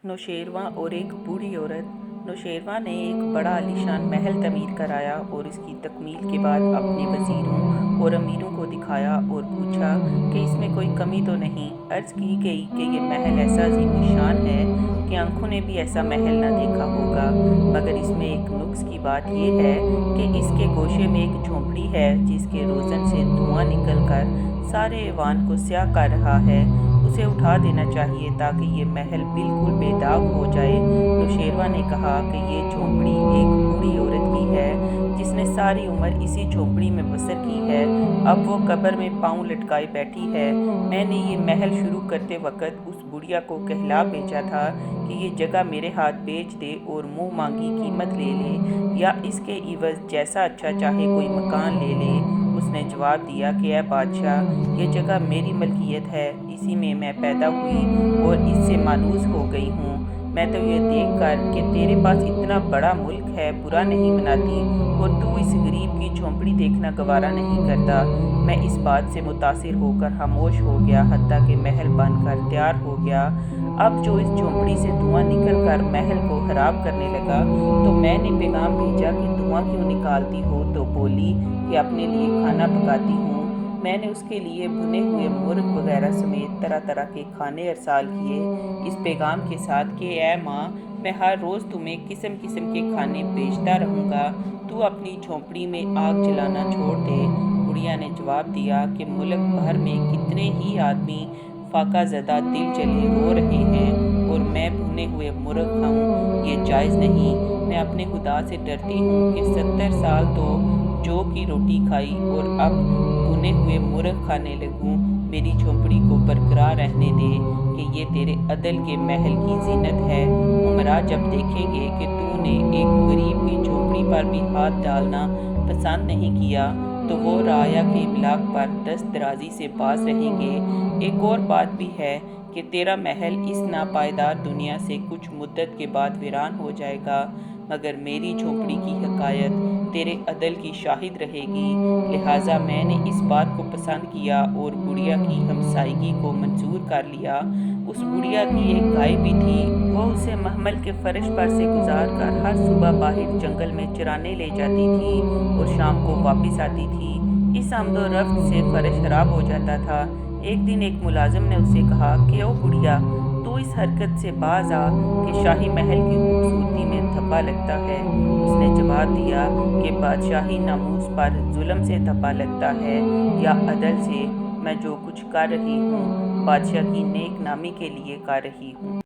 नौशेरवां और एक बूढ़ी औरत। नौशेरवां ने एक बड़ा आलीशान महल तमीर कराया और इसकी तकमील के बाद अपने वज़ीरों और अमीरों को दिखाया और पूछा कि इसमें कोई कमी तो नहीं। अर्ज़ की गई कि ये महल ऐसा अज़ीमुश्शान है कि आंखों ने भी ऐसा महल न देखा होगा, मगर इसमें एक नुक्स की बात यह है कि इसके गोशे में एक झोंपड़ी है जिसके रोज़न से धुआं निकल कर सारे ऐवान को स्याह कर रहा है। उसे उठा देना चाहिए ताकि ये महल बिल्कुल बेदाग हो जाए। नौशेरवां ने कहा कि ये झोंपड़ी एक बूढ़ी औरत की है जिसने सारी उम्र इसी झोंपड़ी में बसर की है। अब वो कब्र में पाँव लटकाए बैठी है। मैंने ये महल शुरू करते वक्त उस बुढ़िया को कहला भेजा था कि ये जगह मेरे हाथ बेच दे और मुँह मांगी कीमत ले ले, या इसके इवज़ जैसा अच्छा चाहे कोई मकान ले ले। उसने जवाब दिया कि ऐ बादशाह, ये जगह मेरी मलकियत है, इसी में मैं पैदा हुई और इससे मानूस हो गई हूँ। मैं तो ये देख कर कि तेरे पास इतना बड़ा मुल्क है बुरा नहीं मनाती और तू इस गरीब की झोंपड़ी देखना गवारा नहीं करता। मैं इस बात से मुतासिर होकर खामोश हो गया हत्ता कि महल बनकर तैयार हो गया। अब जो इस झोंपड़ी से धुआं निकल कर महल को खराब करने लगा तो मैंने पैगाम भेजा कि धुआं क्यों निकालती हो, तो बोली कि अपने लिए खाना पकाती हूँ। मैंने उसके लिए भुने हुए मुर्ग वगैरह समेत तरह तरह के खाने अरसाल किए, इस पैगाम के साथ कि ऐ माँ, मैं हर रोज़ तुम्हें किस्म किस्म के खाने भेजता रहूँगा, तू अपनी झोंपड़ी में आग जलाना छोड़ दे। बुढ़िया ने जवाब दिया कि मुल्क भर में कितने ही आदमी फाका ज़दा दिल जले रो रहे हैं और मैं भुने हुए मुर्ग खाऊं, ये जायज़ नहीं। मैं अपने खुदा से डरती हूँ कि 70 साल तो जौ की रोटी खाई और अब भुने हुए मुर्ग खाने लगूं। मेरी झोंपड़ी को बरकरार रहने दे कि ये तेरे अदल के महल की जीनत है। उमरा जब देखेंगे कि तूने एक गरीब की झोंपड़ी पर भी हाथ डालना पसंद नहीं किया तो वो राया के इमलाक पर दस्त दराजी से बाज रहेंगे। एक और बात भी है कि तेरा महल इस नापायदार दुनिया से कुछ मुद्दत के बाद वीरान हो जाएगा, मगर मेरी झोंपड़ी की हकायत तेरे अदल की शाहिद रहेगी। लिहाजा मैंने इस बात को पसंद किया और बुढ़िया की हमसायगी को मंजूर कर लिया। उस बुढ़िया की एक गाय भी थी, वो उसे महमल के फर्श पर से गुजार कर हर सुबह बाहर जंगल में चराने ले जाती थी और शाम को वापस आती थी। इस आमदो रफ्त से फर्श खराब हो जाता था। एक दिन एक मुलाजिम ने उसे कहा कि ओ बुढ़िया, तो इस हरकत से बाज आ कि शाही महल की खूबसूरती में धब्बा लगता है। उसने जवाब दिया कि बादशाही नामूस पर जुल्म से धब्बा लगता है या अदल से। मैं जो कुछ कर रही हूँ बादशाह की नेक नामी के लिए कर रही हूँ।